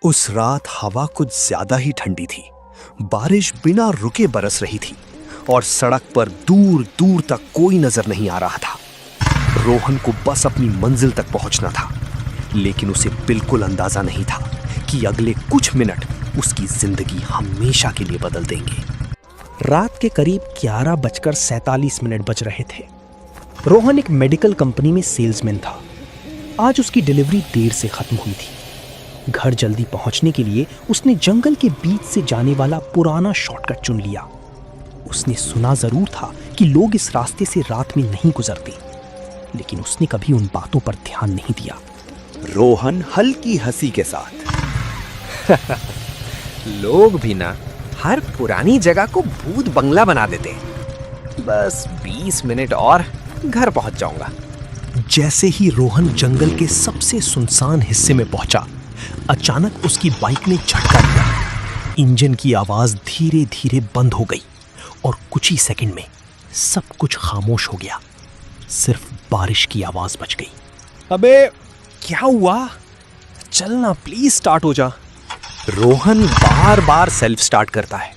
उस रात हवा कुछ ज्यादा ही ठंडी थी। बारिश बिना रुके बरस रही थी और सड़क पर दूर दूर तक कोई नजर नहीं आ रहा था। रोहन को बस अपनी मंजिल तक पहुंचना था, लेकिन उसे बिल्कुल अंदाजा नहीं था कि अगले कुछ मिनट उसकी जिंदगी हमेशा के लिए बदल देंगे। रात के करीब 11:47 बज रहे थे। रोहन एक मेडिकल कंपनी में सेल्समैन था। आज उसकी डिलीवरी देर से खत्म हुई थी। घर जल्दी पहुंचने के लिए उसने जंगल के बीच से जाने वाला पुराना शॉर्टकट चुन लिया। उसने सुना जरूर था कि लोग इस रास्ते से रात में नहीं गुजरते, लेकिन उसने कभी उन बातों पर ध्यान नहीं दिया। रोहन हल्की हंसी के साथ लोग भी ना हर पुरानी जगह को भूत बंगला बना देते हैं। बस 20 मिनट और घर पहुंच जाऊंगा। जैसे ही रोहन जंगल के सबसे सुनसान हिस्से में पहुंचा, अचानक उसकी बाइक ने झटका दिया। इंजन की आवाज धीरे धीरे बंद हो गई और कुछ ही सेकंड में सब कुछ खामोश हो गया। सिर्फ बारिश की आवाज बच गई। अबे क्या हुआ? चलना प्लीज, स्टार्ट हो जा। रोहन बार बार सेल्फ स्टार्ट करता है।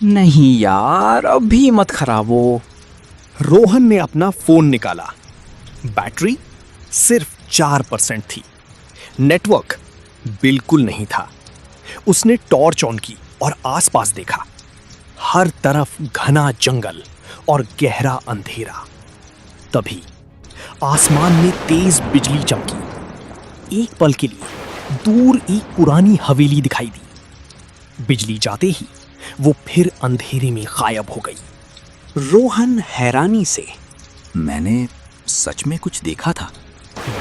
नहीं यार, अभी मत खराबो। रोहन ने अपना फोन निकाला। बैटरी सिर्फ 4% थी। नेटवर्क बिल्कुल नहीं था। उसने टॉर्च ऑन की और आसपास देखा। हर तरफ घना जंगल और गहरा अंधेरा। तभी आसमान में तेज बिजली चमकी। एक पल के लिए दूर एक पुरानी हवेली दिखाई दी। बिजली जाते ही वो फिर अंधेरे में गायब हो गई। रोहन हैरानी से, मैंने सच में कुछ देखा था।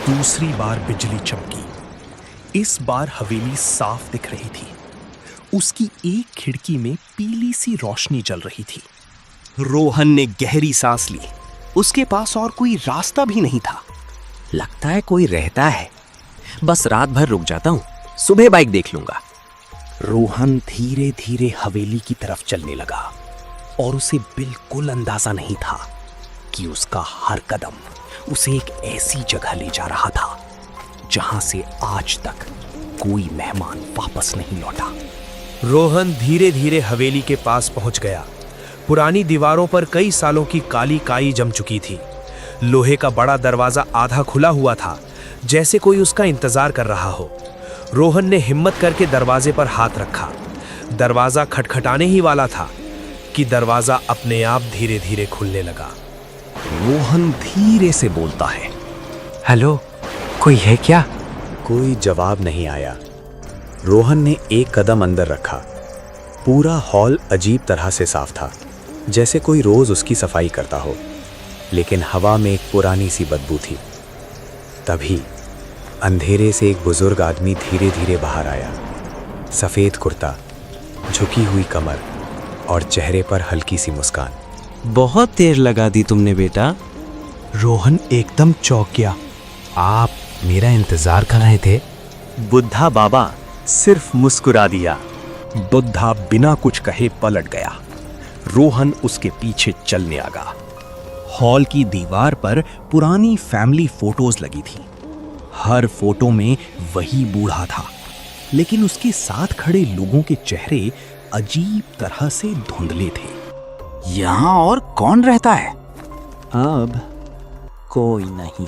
दूसरी बार बिजली चमकी। इस बार हवेली साफ दिख रही थी। उसकी एक खिड़की में पीली सी रोशनी जल रही थी। रोहन ने गहरी सांस ली। उसके पास और कोई रास्ता भी नहीं था। लगता है कोई रहता है। बस रात भर रुक जाता हूँ, सुबह बाइक देख लूंगा। रोहन धीरे धीरे हवेली की तरफ चलने लगा और उसे बिल्कुल अंदाजा नहीं था कि उसका हर कदम उसे एक ऐसी जगह ले जा रहा था जहां से आज तक कोई मेहमान वापस नहीं लौटा। रोहन धीरे धीरे हवेली के पास पहुंच गया। पुरानी दीवारों पर कई सालों की काली काई जम चुकी थी। लोहे का बड़ा दरवाजा आधा खुला हुआ था, जैसे कोई उसका इंतजार कर रहा हो। रोहन ने हिम्मत करके दरवाजे पर हाथ रखा। दरवाजा खटखटाने ही वाला था कि दरवाजा अपने आप धीरे धीरे खुलने लगा। रोहन धीरे से बोलता है, हेलो, कोई है क्या? कोई जवाब नहीं आया। रोहन ने एक कदम अंदर रखा। पूरा हॉल अजीब तरह से साफ था, जैसे कोई रोज उसकी सफाई करता हो, लेकिन हवा में एक पुरानी सी बदबू थी। तभी अंधेरे से एक बुजुर्ग आदमी धीरे धीरे बाहर आया। सफेद कुर्ता, झुकी हुई कमर और चेहरे पर हल्की सी मुस्कान। बहुत देर लगा दी तुमने बेटा। रोहन एकदम चौंक गया। आप मेरा इंतजार कर रहे थे? बुद्धा बाबा सिर्फ मुस्कुरा दिया। बुद्धा बिना कुछ कहे पलट गया। रोहन उसके पीछे चलने लगा। हॉल की दीवार पर पुरानी फैमिली फोटोज लगी थी। हर फोटो में वही बूढ़ा था, लेकिन उसके साथ खड़े लोगों के चेहरे अजीब तरह से धुंधले थे। यहाँ और कौन रहता है? अब कोई नहीं।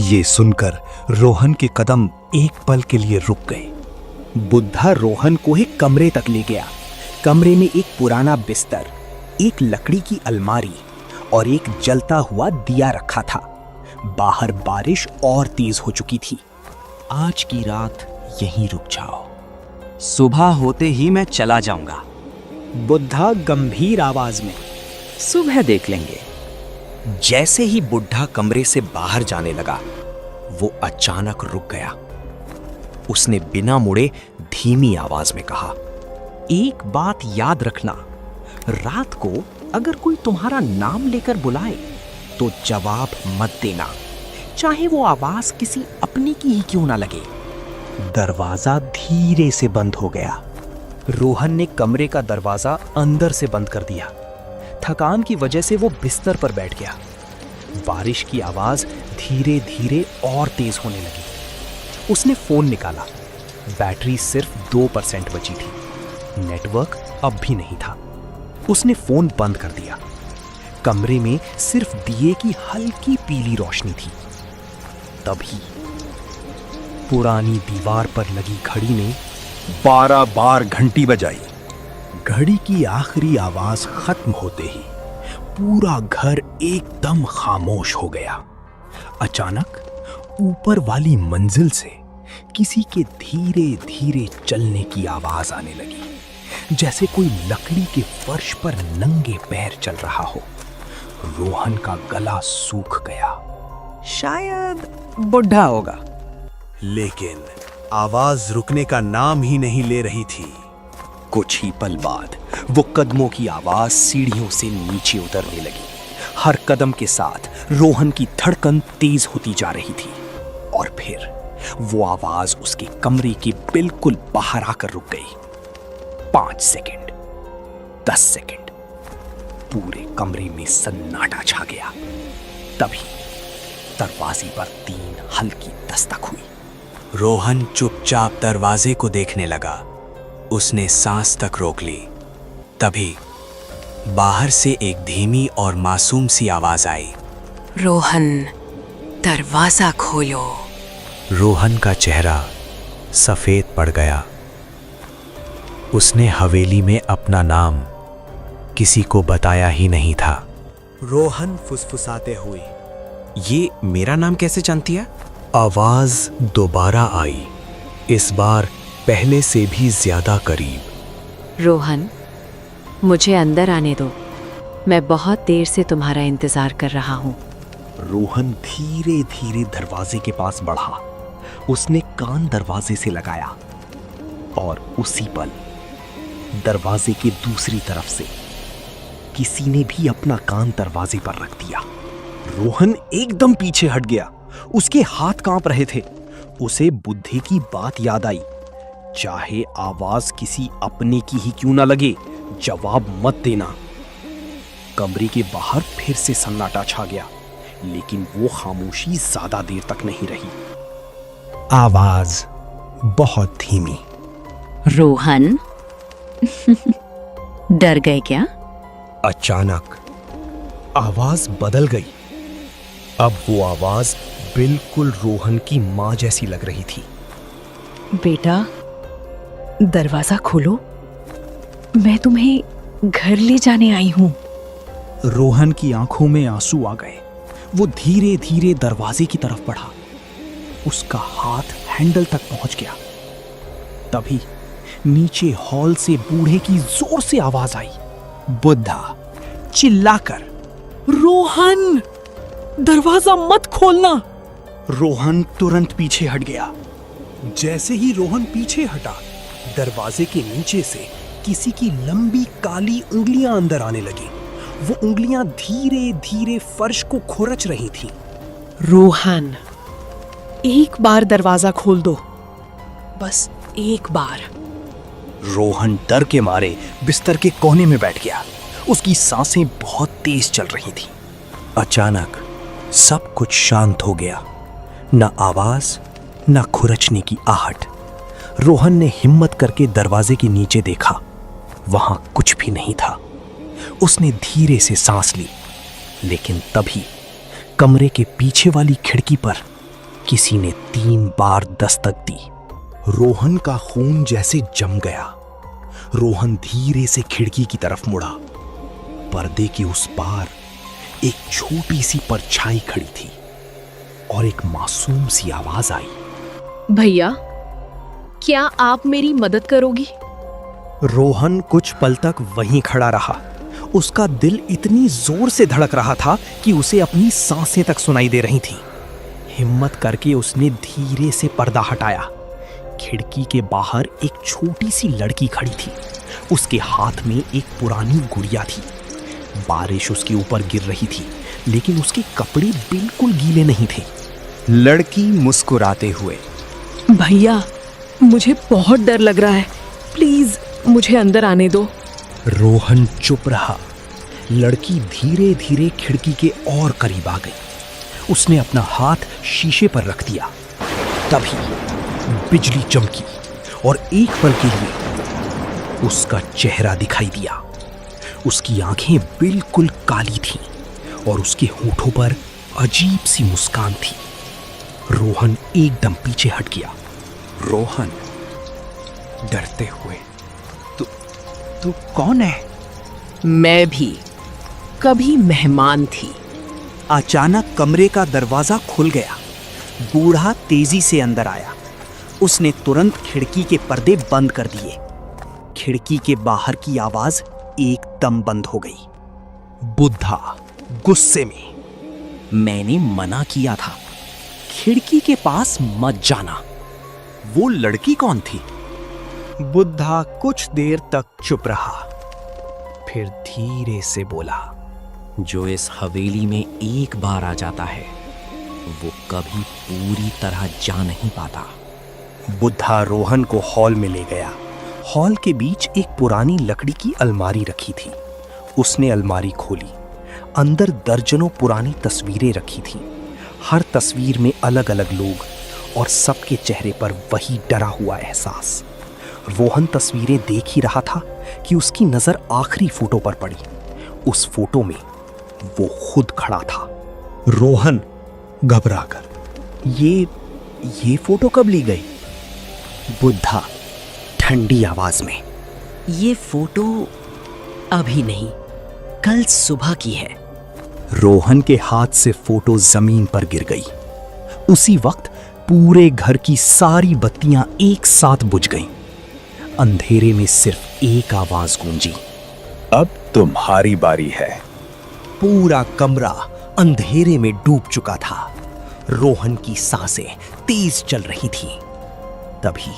ये सुनकर रोहन के कदम एक पल के लिए रुक गए। बुद्धा रोहन को एक कमरे तक ले गया। कमरे में एक पुराना बिस्तर, एक लकड़ी की अलमारी और एक जलता हुआ दिया रखा था। बाहर बारिश और तेज हो चुकी थी। आज की रात यहीं रुक जाओ। सुबह होते ही मैं चला जाऊंगा। बुद्धा गंभीर आवाज में। सुबह देख लेंगे। जैसे ही बुढ़ा कमरे से बाहर जाने लगा, वो अचानक रुक गया। उसने बिना मुड़े धीमी आवाज में कहा, एक बात याद रखना, रात को अगर कोई तुम्हारा नाम लेकर बुलाए तो जवाब मत देना, चाहे वो आवाज किसी अपने की ही क्यों ना लगे। दरवाजा धीरे से बंद हो गया। रोहन ने कमरे का दरवाजा अंदर से बंद कर दिया। थकान की वजह से वो बिस्तर पर बैठ गया। बारिश की आवाज धीरे धीरे और तेज होने लगी। उसने फोन निकाला। बैटरी सिर्फ 2% बची थी। नेटवर्क अब भी नहीं था। उसने फोन बंद कर दिया। कमरे में सिर्फ दिए की हल्की पीली रोशनी थी। तभी पुरानी दीवार पर लगी घड़ी ने 12 बार घंटी बजाई। घड़ी की आखिरी आवाज खत्म होते ही पूरा घर एकदम खामोश हो गया। अचानक ऊपर वाली मंजिल से किसी के धीरे धीरे चलने की आवाज आने लगी, जैसे कोई लकड़ी के फर्श पर नंगे पैर चल रहा हो। रोहन का गला सूख गया। शायद बुढ़ा होगा। लेकिन आवाज रुकने का नाम ही नहीं ले रही थी। कुछ ही पल बाद वो कदमों की आवाज सीढ़ियों से नीचे उतरने लगी। हर कदम के साथ रोहन की धड़कन तेज होती जा रही थी और फिर वो आवाज उसके कमरे के बिल्कुल बाहर आकर रुक गई। 5 सेकंड, 10 सेकंड, पूरे कमरे में सन्नाटा छा गया। तभी दरवाजे पर 3 हल्की दस्तक हुई। रोहन चुपचाप दरवाजे को देखने लगा। उसने सांस तक रोक ली। तभी बाहर से एक धीमी और मासूम सी आवाज आई। रोहन, दरवाजा खोलो। रोहन का चेहरा सफेद पड़ गया। उसने हवेली में अपना नाम किसी को बताया ही नहीं था। रोहन फुसफुसाते हुए, ये मेरा नाम कैसे जानती है? आवाज दोबारा आई, इस बार पहले से भी ज्यादा करीब। रोहन, मुझे अंदर आने दो। मैं बहुत देर से तुम्हारा इंतजार कर रहा हूँ। रोहन धीरे धीरे दरवाजे के पास बढ़ा। उसने कान दरवाजे से लगाया और उसी पल दरवाजे के दूसरी तरफ से किसी ने भी अपना कान दरवाजे पर रख दिया। रोहन एकदम पीछे हट गया। उसके हाथ कांप रहे थे। उसे बुद्धि की बात याद आई, चाहे आवाज किसी अपने की ही क्यों ना लगे, जवाब मत देना। कमरे के बाहर फिर से सन्नाटा छा गया, लेकिन वो खामोशी ज्यादा देर तक नहीं रही। आवाज बहुत धीमी। रोहन, डर गए क्या? अचानक आवाज बदल गई। अब वो आवाज बिल्कुल रोहन की मां जैसी लग रही थी। बेटा, दरवाजा खोलो, मैं तुम्हें घर ले जाने आई हूं। रोहन की आंखों में आंसू आ गए। वो धीरे धीरे दरवाजे की तरफ बढ़ा। उसका हाथ हैंडल तक पहुंच गया। तभी नीचे हॉल से बूढ़े की जोर से आवाज आई। बुद्धा चिल्लाकर, रोहन, दरवाजा मत खोलना। रोहन तुरंत पीछे हट गया। जैसे ही रोहन पीछे हटा, दरवाजे के नीचे से किसी की लंबी काली उंगलियां अंदर आने लगी। वो उंगलियां धीरे धीरे फर्श को खुरच रही थीं। रोहन, एक बार दरवाजा खोल दो, बस एक बार। रोहन डर के मारे बिस्तर के कोने में बैठ गया। उसकी सांसें बहुत तेज चल रही थीं। अचानक सब कुछ शांत हो गया। न आवाज, न खुरचने की आहट। रोहन ने हिम्मत करके दरवाजे के नीचे देखा। वहां कुछ भी नहीं था। उसने धीरे से सांस ली, लेकिन तभी कमरे के पीछे वाली खिड़की पर किसी ने 3 बार दस्तक दी। रोहन का खून जैसे जम गया। रोहन धीरे से खिड़की की तरफ मुड़ा। पर्दे के उस पार एक छोटी सी परछाई खड़ी थी और एक मासूम सी आवाज आई। भैया, क्या आप मेरी मदद करोगी? रोहन कुछ पल तक वहीं खड़ा रहा। उसका दिल इतनी जोर से धड़क रहा था कि उसे अपनी सांसें तक सुनाई दे रही थीं। हिम्मत करके उसने धीरे से पर्दा हटाया। खिड़की के बाहर एक छोटी सी लड़की खड़ी थी। उसके हाथ में एक पुरानी गुड़िया थी। बारिश उसके ऊपर गिर रही थी, लेकिन उसके कपड़े बिल्कुल गीले नहीं थे। लड़की मुस्कुराते हुए, भैया, मुझे बहुत डर लग रहा है, प्लीज मुझे अंदर आने दो। रोहन चुप रहा। लड़की धीरे धीरे खिड़की के और करीब आ गई। उसने अपना हाथ शीशे पर रख दिया। तभी बिजली चमकी और एक पल के लिए उसका चेहरा दिखाई दिया। उसकी आंखें बिल्कुल काली थीं और उसके होठों पर अजीब सी मुस्कान थी। रोहन एकदम पीछे हट गया। रोहन डरते हुए, तू कौन है? मैं भी कभी मेहमान थी। अचानक कमरे का दरवाजा खुल गया। बूढ़ा तेजी से अंदर आया। उसने तुरंत खिड़की के पर्दे बंद कर दिए। खिड़की के बाहर की आवाज एकदम बंद हो गई। बुद्धा गुस्से में, मैंने मना किया था, खिड़की के पास मत जाना। वो लड़की कौन थी? बुद्धा कुछ देर तक चुप रहा, फिर धीरे से बोला, जो इस हवेली में एक बार आ जाता है वो कभी पूरी तरह जा नहीं पाता। बुद्धा रोहन को हॉल में ले गया। हॉल के बीच एक पुरानी लकड़ी की अलमारी रखी थी। उसने अलमारी खोली। अंदर दर्जनों पुरानी तस्वीरें रखी थीं। हर तस्वीर में अलग अलग लोग और सबके चेहरे पर वही डरा हुआ एहसास। रोहन तस्वीरें देख ही रहा था कि उसकी नजर आखिरी फोटो पर पड़ी। उस फोटो में वो खुद खड़ा था। रोहन घबराकर, ये फोटो कब ली गई? बुद्धा ठंडी आवाज में, ये फोटो अभी नहीं, कल सुबह की है। रोहन के हाथ से फोटो जमीन पर गिर गई। उसी वक्त पूरे घर की सारी बत्तियां एक साथ बुझ गईं। अंधेरे में सिर्फ एक आवाज गूंजी, अब तुम्हारी बारी है। पूरा कमरा अंधेरे में डूब चुका था। रोहन की सांसें तेज चल रही थीं। तभी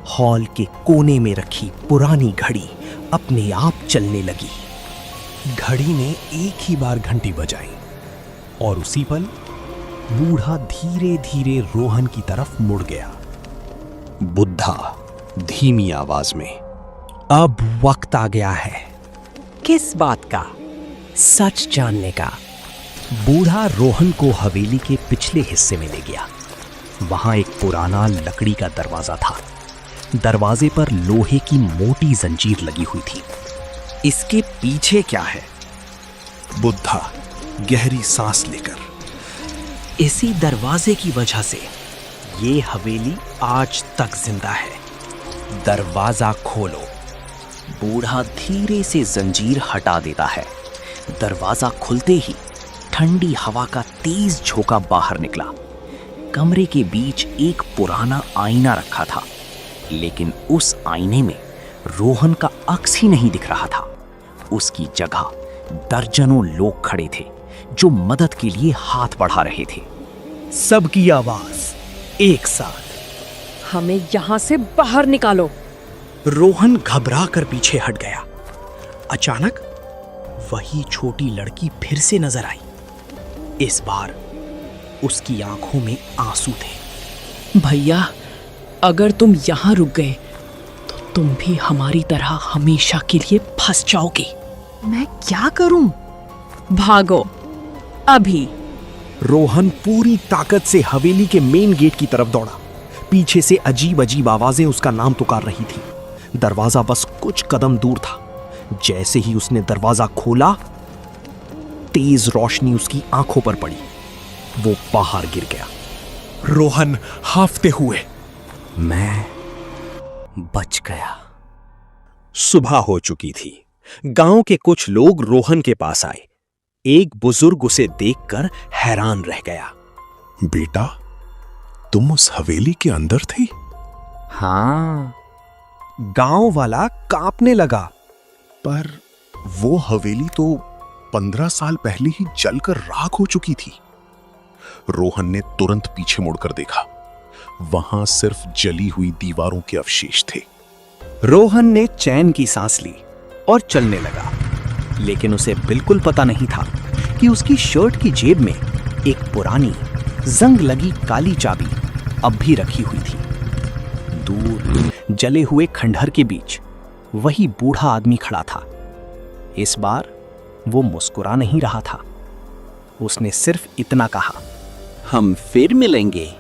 हॉल के कोने में रखी पुरानी घड़ी अपने आप चलने लगी। घड़ी ने एक ही बार घंटी बजाई और उसी पल बूढ़ा धीरे धीरे रोहन की तरफ मुड़ गया। बुद्धा धीमी आवाज में, अब वक्त आ गया है। किस बात का? सच जानने का। बूढ़ा रोहन को हवेली के पिछले हिस्से में ले गया। वहां एक पुराना लकड़ी का दरवाजा था। दरवाजे पर लोहे की मोटी जंजीर लगी हुई थी। इसके पीछे क्या है? बुद्धा गहरी सांस लेकर, इसी दरवाजे की वजह से ये हवेली आज तक जिंदा है। दरवाजा खोलो। बूढ़ा धीरे से जंजीर हटा देता है। दरवाजा खुलते ही ठंडी हवा का तेज झोंका बाहर निकला। कमरे के बीच एक पुराना आईना रखा था, लेकिन उस आईने में रोहन का अक्स ही नहीं दिख रहा था। उसकी जगह दर्जनों लोग खड़े थे जो मदद के लिए हाथ बढ़ा रहे थे। सबकी आवाज एक साथ, हमें यहाँ से बाहर निकालो। रोहन घबरा कर पीछे हट गया। अचानक वही छोटी लड़की फिर से नजर आई। इस बार उसकी आंखों में आंसू थे। भैया, अगर तुम यहाँ रुक गए तो तुम भी हमारी तरह हमेशा के लिए फंस जाओगे। मैं क्या करूं? भागो अभी। रोहन पूरी ताकत से हवेली के मेन गेट की तरफ दौड़ा। पीछे से अजीब अजीब आवाजें उसका नाम पुकार रही थी। दरवाजा बस कुछ कदम दूर था। जैसे ही उसने दरवाजा खोला, तेज रोशनी उसकी आंखों पर पड़ी। वो बाहर गिर गया। रोहन हांफते हुए, मैं बच गया। सुबह हो चुकी थी। गांव के कुछ लोग रोहन के पास आए। एक बुजुर्ग उसे देखकर हैरान रह गया। बेटा, तुम उस हवेली के अंदर थी? हाँ। गांव वाला कांपने लगा। पर वो हवेली तो 15 साल पहले ही जलकर राख हो चुकी थी। रोहन ने तुरंत पीछे मुड़कर देखा। वहां सिर्फ जली हुई दीवारों के अवशेष थे। रोहन ने चैन की सांस ली और चलने लगा, लेकिन उसे बिल्कुल पता नहीं था कि उसकी शर्ट की जेब में एक पुरानी जंग लगी काली चाबी अब भी रखी हुई थी। दूर जले हुए खंडहर के बीच वही बूढ़ा आदमी खड़ा था। इस बार वो मुस्कुरा नहीं रहा था। उसने सिर्फ इतना कहा, हम फिर मिलेंगे।